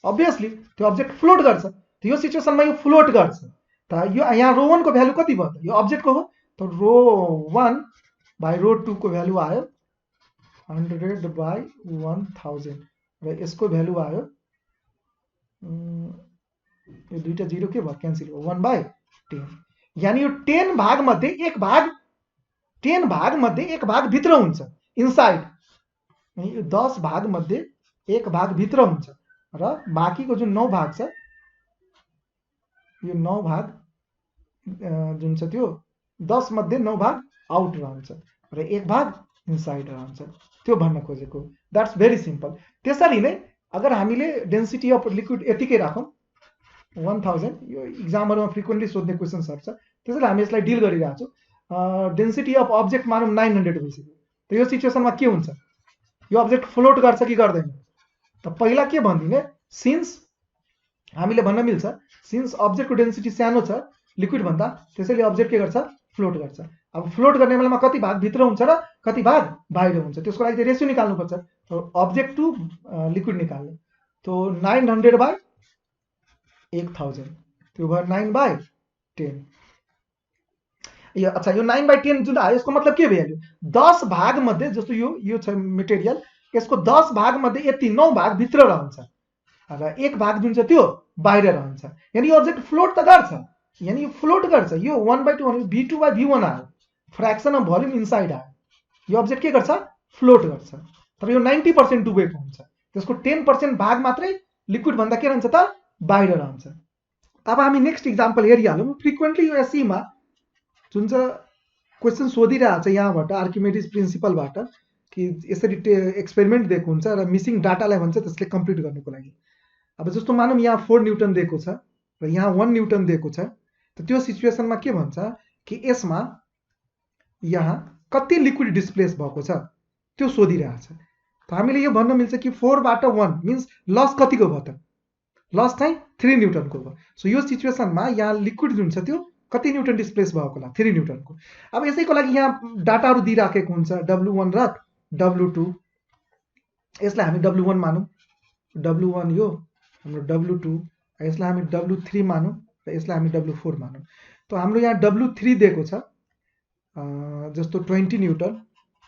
अब्भियसली त्यो अब्जेक्ट फ्लोट गर्छ। त यो सिचुएसनमा यो फ्लोट गर्छ। त यो यहाँ रो 1 को भ्यालु कति भयो त, यो अब्जेक्टको हो, त रो 1 बाई रो 2 को भ्यालु आयो 100/1000 र यसको भ्यालु आयो यो दुईटा 0 के भयो, क्यान्सल भयो, 1/10। यानी यो 10 भाग मध्ये एक भाग 10 भाग मध्ये एक भाग भित्र हुन्छ, इनसाइड। यो 10 भाग मध्ये एक भाग भित्र हुन्छ र बाँकीको जुन 9 भाग छ, यो 9 भाग जुन छ त्यो 10 मध्ये 9 भाग आउट रहन्छ र एक भाग इनसाइड रहन्छ, त्यो भन्न खोजेको। That's very simple. त्यसरी नै अगर हामीले डेन्सिटी अफ लिक्विड यतिकै राखौँ 1000, यो इक्जामहरुमा फ्रिक्वेन्टली सोध्ने क्वेशन्सहरु छ, त्यसैले हामी यसलाई डिल गरिरहेको छौँ। डेन्सिटी अफ अब्जेक्ट मानौँ 900 भइसक्यो। त यो सिचुएसनमा के हुन्छ, यो अब्जेक्ट फ्लोट गर्छ कि गर्दैन? त पहिला के भनिदिने, सिन्स हामीले भन्न मिल्छ सिन्स अब्जेक्टको डेन्सिटी सानो छ लिक्विड भन्दा, त्यसैले अब्जेक्ट के गर्छ, फ्लोट गर्छ। अब फ्लोट गर्ने बेलामा कति भाग भित्र हुन्छ र कति भाग बाहिर हुन्छ, त्यसको लागि रेसियो निकाल्नु पर्छ। अब्जेक्ट टु लिक्विड निकाल्ने, तो 900/1000 त्यो भयो 9/10। यो अच्छा, यो 9/10 जुन आयो यसको मतलब के भ्यालु, 10 भाग मध्ये, जस्तो यो छ मटेरियल, यसको 10 भाग मध्ये यति 9 भाग भित्र रहन्छ र एक भाग जुन छ त्यो बाहिर रहन्छ। यानी यो अब्जेक्ट फ्लोट त गर्छ, यानी यो फ्लोट गर्छ। यो 1/2 V2/V1 आयो, फ्र्याक्सन अफ भोल्युम इनसाइड आयो, यो अब्जेक्ट के गर्छ, फ्लोट गर्छ। तर यो 90% डुबेको हुन्छ, त्यसको 10% भाग मात्रै लिक्विड भन्दा के रहन्छ त, बाहिर रहन्छ। अब हामी नेक्स्ट इक्जाम्पल हेरिहालौँ। फ्रिक्वेन्टली यो एसईमा जुन चाहिँ क्वेसन सोधिरहेको छ यहाँबाट आर्किमेडिज प्रिन्सिपलबाट कि यसरी एक्सपेरिमेन्ट दिएको हुन्छ र मिसिङ डाटालाई भन्छ त्यसले कम्प्लिट गर्नुको लागि। अब जस्तो मानौँ यहाँ 4 न्युटन दिएको छ र यहाँ 1 न्युटन दिएको छ, त त्यो सिचुएसनमा के भन्छ कि यसमा यहाँ कति लिक्विड डिस्प्लेस भएको छ त्यो सोधिरहेछ। त हामीले यो भन्न मिल्छ कि 4बाट 1 मिन्स लस कतिको भयो त, लस चाहिँ 3 न्युटनको भयो। सो यो सिचुएसनमा यहाँ लिक्विड जुन छ त्यो कति न्युटन डिस्प्लेस भएको होला, 3 न्युटनको। अब यसैको लागि यहाँ डाटाहरू दिइराखेको हुन्छ W1 र W2, यसलाई हामी W1 मानौँ, W1 यो हाम्रो W2, यसलाई हामी W3 मानौँ र यसलाई हामी W4 मानौँ। त हाम्रो यहाँ W3 दिएको छ जस्तो 20 न्युटन,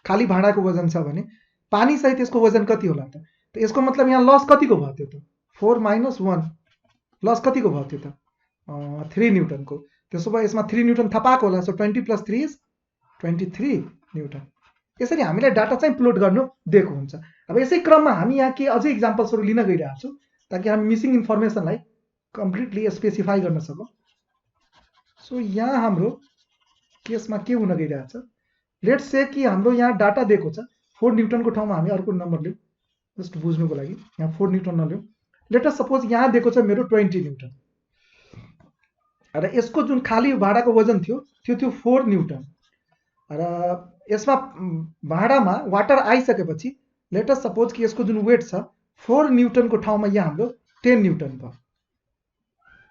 खाली भाँडाको वजन छ भने पानी सहित यसको वजन कति होला त यसको मतलब यहाँ लस कतिको भयो त्यो त, 4 - 1 लस कतिको भयो त्यो त, 3 न्युटनको। त्यसो भए यसमा 3 न्युटन थपाएको होला, सो 20 + 3 = 23 न्युटन। यसरी हामीलाई डाटा चाहिँ प्लोट गर्नु दिएको हुन्छ। अब यसै क्रममा हामी यहाँ के अझै इक्जाम्पल्सहरू लिन गइरहेको छौँ ताकि हामी मिसिङ इन्फर्मेसनलाई कम्प्लिटली स्पेसिफाई गर्न सकौँ। सो यहाँ हाम्रो केसमा के हुन गइरहेछ, लेट्स से कि हाम्रो यहाँ डाटा दिएको छ 4 न्युटनको ठाउँमा हामी अर्को नम्बर लिउँ जस्ट बुझ्नुको लागि, यहाँ 4 न्युटन नलिउँ। लेट अस सपोज यहाँ दिएको छ मेरो 20 न्युटन र यसको जुन खाली भाँडाको वजन थियो त्यो थियो 4 न्युटन र यसमा भाँडामा वाटर आइसकेपछि लेट अस सपोज कि यसको जुन वेट छ 4 न्युटनको ठाउँमा यहाँ हाम्रो 10 न्युटन भयो।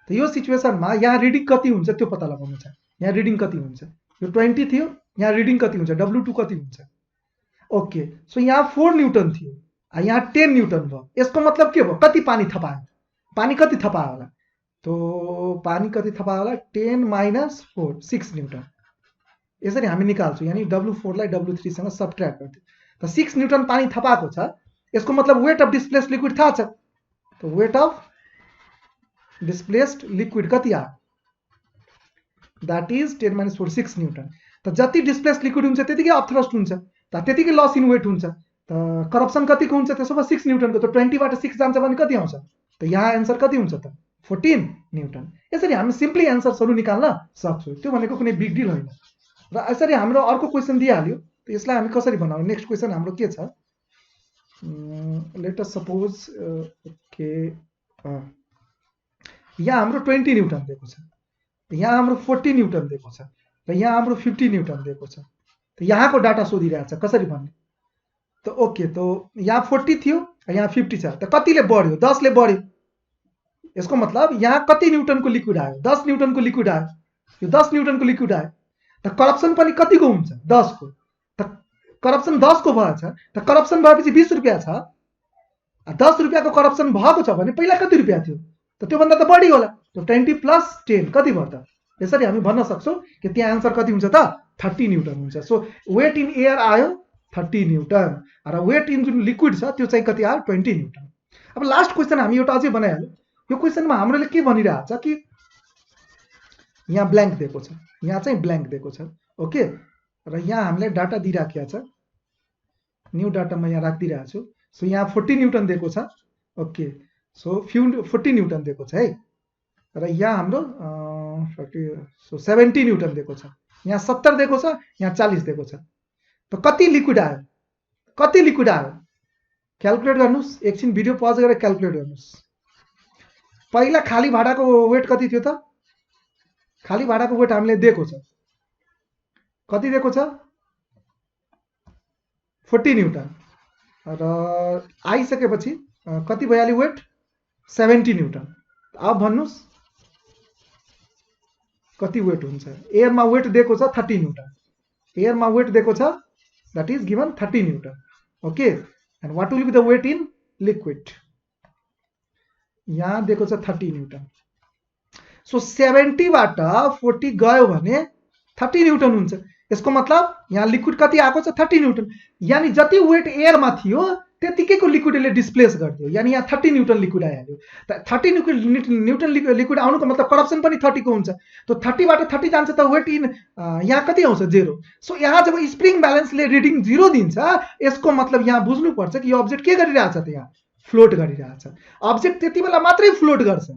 त यो सिचुएसनमा यहाँ रिडिङ कति हुन्छ त्यो पत्ता लगाउनु छ। यहाँ रिडिङ कति हुन्छ, यो 20 थियो, यहाँ रिडिङ कति हुन्छ, W2 कति हुन्छ। ओके, सो यहाँ 4 न्युटन थियो, यहाँ 10 न्युटन भयो। यसको मतलब के भयो, कति पानी थपायो, पानी कति थपायो होला, तो पानी कति थपायो होला, 10 - 4 6 न्युटन। यसरी हामी निकाल्छौँ, यानी W4 लाई W3 सँग सबट्र्याक्ट गर्छौँ। त 6 न्युटन पानी थपाएको छ, यसको मतलब वेट अफ डिस्प्लेस्ड लिक्विड थाहा छ। तो वेट अफ डिस्प्लेस्ड लिक्विड कति आयो, दैट इज 10 - 4 6 न्युटन। त जति डिस्प्लेस्ड लिक्विड हुन्छ त्यतिकै अपथ्रस्ट हुन्छ, त त्यतिकै लस इन वेट हुन्छ। त करप्सन कतिको हुन्छ, त्यसो भए 6 न्युटनको। त 20बाट 6 जान्छ भने कति आउँछ, त यहाँ एन्सर कति हुन्छ त 14 न्युटन। यसरी हामी सिम्पली एन्सर्सहरू निकाल्न सक्छौँ, त्यो भनेको कुनै बिग डिल होइन। र यसरी हाम्रो अर्को क्वेसन दिइहाल्यो, त यसलाई हामी कसरी बनाउने, नेक्स्ट क्वेसन हाम्रो के छ, लेट अस सपोज ओके यहाँ हाम्रो 20 न्युटन दिएको छ, यहाँ हाम्रो 40 न्युटन दिएको छ र यहाँ हाम्रो 50 न्युटन दिएको छ। त यहाँको डाटा सोधिरहेको छ कसरी भन्ने। त ओके, त यहाँ 40 थियो, यहाँ 50 छ, त कतिले बढ्यो, 10 ले बढ्यो। यसको मतलब यहाँ कति न्युटनको लिक्विड आयो, 10 न्युटनको लिक्विड आयो, यो 10 न्युटनको लिक्विड आयो, त करप्सन पनि कतिको हुन्छ, 10 को, त करप्सन 10 को भएछ, त करप्सन भएपछि 20 रुपियाँ छ, 10 रुपियाँको करप्सन भएको छ भने पहिला कति रुपियाँ थियो, त त्योभन्दा त बढी होला, तो 20 + 10 कति भयो त, यसरी हामी भन्न सक्छौं कि त्यहाँ आन्सर कति हुन्छ त 30 न्युटन हुन्छ। सो वेट इन एयर आयो 30 न्युटन र वेट इन जुन लिक्विड छ त्यो चाहिँ कति आयो 20 न्युटन। अब लास्ट क्वेसन हामी एउटा अझै बनाइहाल्यौं, यो क्वेसनमा हामीले के भनिरहेछ कि यहाँ ब्ल्याङ्क दिएको छ, यहाँ चाहिँ ब्ल्याङ्क दिएको छ, ओके, र यहाँ हामीले डाटा दिइराखेको छ, न्यू डाटा म यहाँ राखिदिरहेको छु। सो यहाँ 40 न्युटन दिएको छ, ओके, सो 40 न्युटन दिएको छ है, र यहाँ हाम्रो 70 न्युटन दिएको छ, यहाँ 70 दिएको छ, यहाँ 40 दिएको छ, त कति लिक्विड आयो, कति लिक्विड आयो क्याल्कुलेट गर्नुस्, एकछिन भिडियो पज गरेर क्याल्कुलेट गर्नुस्। पहिला खाली भाडाको वेट कति थियो त, खाली भाडाको वेट हामीले दिएको छ, कति दिएको छ 40 न्युटन, र आइसकेपछि कति भइहाल्यो वेट 70 न्युटन। अब भन्नुस् कति वेट हुन्छ, एयरमा वेट दिएको छ 30 न्युटन, एयरमा वेट दिएको छ that is given 30 newton, okay, and what will be the weight in liquid, यहाँ दिएको छ 30 न्युटन। सो 70 बाट 40 गयो भने 30 न्युटन हुन्छ, यसको मतलब यहाँ लिक्विड कति आएको छ 30 न्युटन, यानी जति वेट एयरमा थियो त्यतिकैको लिक्विडले डिस्प्लेस गरिदियो, यानी यहाँ 30 न्युटन लिक्विड आइहाल्यो। त 30 न्युटन लिक्विड आउनुको मतलब करप्सन पनि 30 को हुन्छ, तो 30 बाट 30 जान्छ त वेट इन यहाँ कति आउँछ 0। सो यहाँ जब स्प्रिङ ब्यालेन्सले रिडिङ 0 दिन्छ, यसको मतलब यहाँ बुझ्नुपर्छ कि यो अब्जेक्ट के गरिरहेछ त, यहाँ फ्लोट गरिरहेछ। अब्जेक्ट त्यति बेला मात्रै फ्लोट गर्छ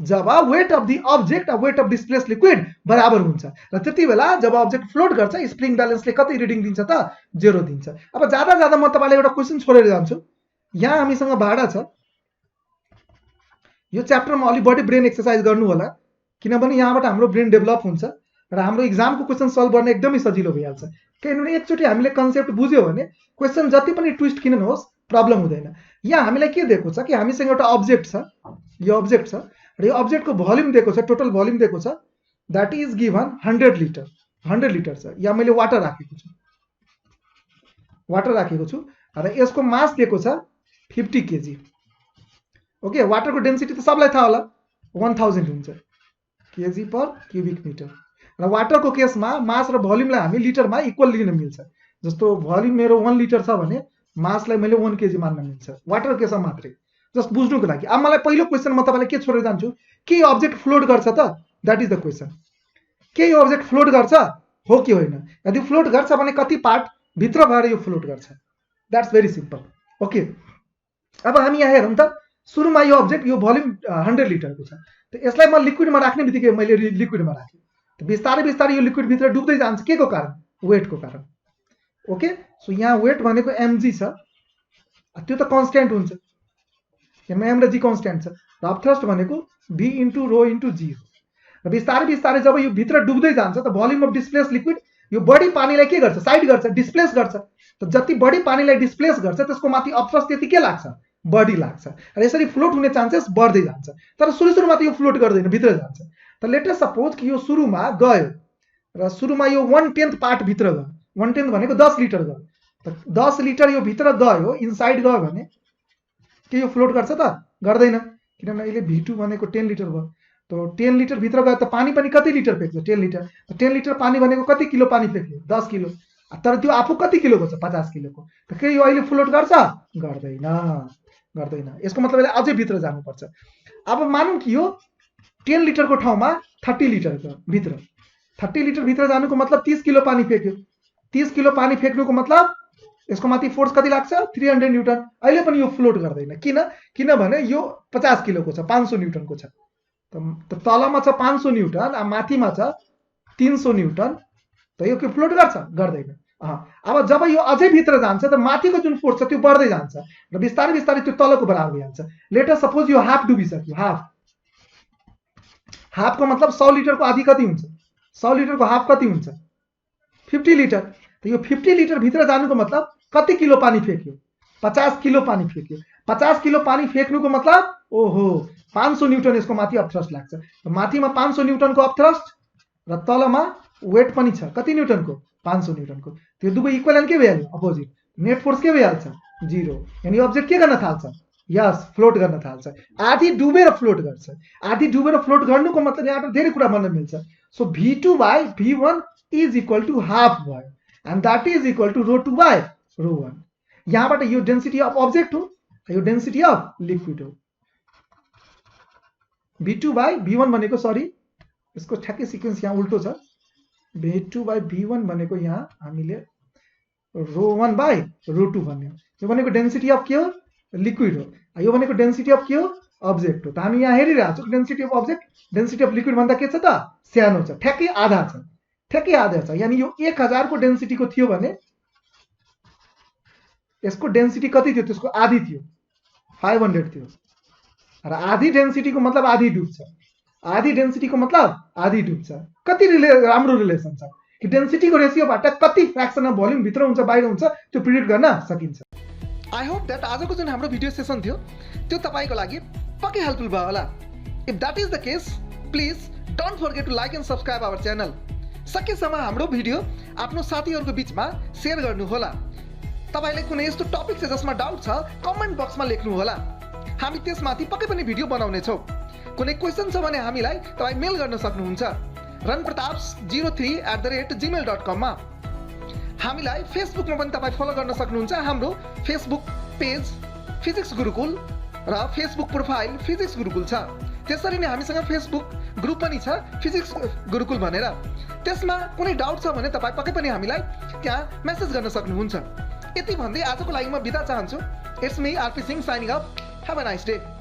जब weight of the object weight of displace liquid बराबर हुन्छ, र त्यति बेला जब अब्जेक्ट फ्लोट गर्छ स्प्रिङ ब्यालेन्सले कति रिडिङ दिन्छ त 0 दिन्छ। अब ज्यादा ज्यादा म तपाईलाई एउटा क्वेशन छोडेर जान्छु, यहाँ हामीसँग भाडा छ, यो च्याप्टरमा अलि बढी ब्रेन एक्सरसाइज गर्नु होला, किनभने यहाँबाट हाम्रो ब्रेन डेभलप हुन्छ र हाम्रो एक्जामको क्वेशन सल्भ गर्न एकदमै सजिलो भइहाल्छ। किनभने एकचोटि हामीले कन्सेप्ट बुझ्यो भने क्वेशन जति पनि ट्विस्ट किन नहोस् प्रब्लम हुँदैन। यहाँ हामीलाई के दिएको छ कि हामीसँग एउटा अब्जेक्ट छ, यो अब्जेक्ट छ र यो अब्जेक्टको भोल्युम दिएको छ, टोटल भोल्युम दिएको छ that is given 100 litre, 100 litre छ, यहाँ मैले वाटर राखेको छु, वाटर राखेको छु, र यसको मास दिएको छ 50 केजी, ओके। वाटरको डेन्सिटी त सबलाई थाहा होला 1000 हुन्छ केजी पर क्युबिक मिटर, र वाटरको केसमा मास र भोल्युमलाई हामी लिटरमा इक्वल लिन मिल्छ, जस्तो भोल्युम मेरो 1 लिटर छ भने मासलाई मैले 1 केजी मान्न मिल्छ, वाटर केसमा मात्रै, जस्ट बुझ्नुको लागि। अब मलाई पहिलो क्वेशन म तपाईलाई के छोडेर जान्छु, के यो अब्जेक्ट फ्लोट गर्छ त, दैट इज द क्वेशन, के यो अब्जेक्ट फ्लोट गर्छ हो कि होइन, यदि फ्लोट गर्छ भने कति पार्ट भित्र भएर यो फ्लोट गर्छ, दैट्स भेरी सिम्पल, ओके। अब हामी यहाँ हेरौँ त, सुरुमा यो अब्जेक्ट यो भोल्युम 100 लिटरको छ, त यसलाई म लिक्विडमा राख्ने बित्तिकै मैले लिक्विडमा राखेँ, त बिस्तारै बिस्तारै यो लिक्विड भित्र डुब्दै जान्छ, के को कारण, वेटको कारण, ओके। सो यहाँ वेट भनेको mg छ, त्यो त कन्स्ट्यान्ट हुन्छ, यहाँ m र g कन्स्ट्यान्ट छ, र अब थ्रस्ट भनेको v इन्टु रो इन्टु g, र बिस्तारै बिस्तारै जब यो भित्र डुब्दै जान्छ त भोल्युम अफ डिस्प्लेस लिक्विड यो बढी पानीलाई के गर्छ, साइड गर्छ, डिस्प्लेस गर्छ, त जति बढी पानीलाई डिस्प्लेस गर्छ त्यसको माथि अपथ्रस्ट त्यति के लाग्छ, बढी लाग्छ, र यसरी फ्लोट हुने चान्सेस बढ्दै जान्छ। तर सुरुमा त यो फ्लोट गर्दैन, भित्र जान्छ। त लेट अस सपोज कि यो सुरुमा गयो र सुरुमा यो 1/10 पार्ट भित्र गयो, 1/10 भनेको 10 लिटर गयो, त 10 लिटर यो भित्र गयो, इनसाइड गयो भने के यो फ्लोट गर्छ त, गर्दैन, किनभने अहिले v2 भनेको 10 लिटर भयो, तो 10 लिटर भित्र गयो त पानी पनि कति लिटर फेक्छ, 10 लिटर, 10 लिटर पानी भनेको कति किलो पानी फेक्यो, 10 किलो, तर त्यो आफू कति किलोको छ, 50 किलोको, त के यो अहिले फ्लोट गर्छ, गर्दैन, गर्दैन, यसको मतलब यसले अझै भित्र जानुपर्छ। अब मानौँ कि यो 10 लिटरको ठाउँमा 30 लिटरको भित्र, 30 लिटर भित्र जानुको मतलब 30 किलो पानी फेक्यो, 30 किलो पानी फेक्नुको मतलब यसको माथि फोर्स कति लाग्छ, 300 न्युटन, अहिले पनि यो फ्लोट गर्दैन, किनभने यो 50 किलोको छ, 500 न्युटनको छ, त तलमा छ 500 न्युटन, माथिमा छ 300 न्युटन, त यो के फ्लोट गर्छ, गर्दैन। अब जब यो अझै भित्र जान्छ त माथिको जुन फोर्स छ त्यो बढ्दै जान्छ र बिस्तारै बिस्तारै त्यो तलको बराबर भइहाल्छ। लेट अस सपोज यो हाफ डुबिसक्यो, हाफको मतलब 100 लिटरको आधी कति हुन्छ, 100 लिटरको हाफ कति हुन्छ 50 लिटर, त यो 50 लिटर भित्र जानुको मतलब कति किलो पानी फेक्यो, 50 किलो पानी फेक्यो, 50 किलो पानी फेक्नुको मतलब ओहो 500 न्यूटन यसको माथि अप थ्रस्ट लाग्छ, माथिमा 500 न्यूटनको अप थ्रस्ट र तलमा वेट पनि छ कति न्यूटनको 500 न्यूटनको, त्यो दुवै इक्वल के भइहाल्यो अपोजिट, नेट फोर्स के भइहाल्छ 0, यानी अब्जेक्ट के गर्न थाल्छ यस फ्लोट गर्न थाल्छ, आधी डुबेर फ्लोट गर्छ, आधी डुबेर फ्लोट गर्नुको मतलब यहाँबाट धेरै कुरा भन्न मिल्छ। So v2 by v1 is equal to half भयो and that is equal to ρ2 by ρ1। यहाँबाट यो डेन्सिटी अफ अब्जेक्ट हो, यो डेन्सिटी अफ लिक्विड हो। v2 by v1 भनेको सरी यसको ठ्याक्कै सिक्वेन्स यहाँ उल्टो छ, v2 by v1 भनेको यहाँ हामीले ρ1 by ρ2 भन्ने, यो भनेको डेन्सिटी अफ के हो लिक्विड हो, यो भनेको डेन्सिटी अफ के हो अब्जेक्ट हो। त हामी यहाँ हेरिरहेको छौँ density of object density of liquid भन्दा के छ त सानो छ, ठ्याक्कै आधा छ, ठ्याक्कै आधा छ, यानी यो 1000 को डेन्सिटीको थियो भने यसको डेन्सिटी कति थियो त्यसको आधी थियो 500 थियो, र आधी डेन्सिटीको मतलब आधी डुब्छ, आधी डेन्सिटीको मतलब आधी डुब्छ। कति राम्रो रिलेसन छ कि डेन्सिटीको रेसियोबाट कति फ्र्याक्सन अफ भोल्युम भित्र हुन्छ बाहिर हुन्छ त्यो प्रिडिक्ट गर्न सकिन्छ। आई होप दैट आजको जुन हाम्रो भिडियो सेसन थियो त्यो तपाईको लागि पक्कै हेल्पफुल भयो होला। If that is the case please don't forget to like and subscribe our channel. सकेसम्म हाम्रो भिडियो आफ्नो साथीहरुको बीचमा शेयर गर्नु होला। तपाईलाई कुनै यस्तो टपिक छ जसमा डाउट छ कमेन्ट बक्समा लेख्नु होला, हामी त्यसमाथि पक्कै पनि भिडियो बनाउने छौं। कुनै क्वेशन छ भने हामीलाई तपाई मेल गर्न सक्नुहुन्छ ranpratap03@gmail.com मा। हामीलाई फेसबुकमा पनि तपाई फलो गर्न सक्नुहुन्छ, हाम्रो फेसबुक पेज फिजिक्स गुरुकुल र फेसबुक प्रोफाइल फिजिक्स गुरुकुल छ। त्यसरी नै हामीसँग फेसबुक ग्रुप पनि छ फिजिक्स गुरुकुल भनेर, त्यसमा कुनै डाउट छ भने तपाई पक्कै पनि हामीलाई त्यहाँ मेसेज गर्न सक्नुहुन्छ। यति भन्दै आजको लागि म बिदा चाहन्छु। It's me RP Singh shining of. Have a nice day.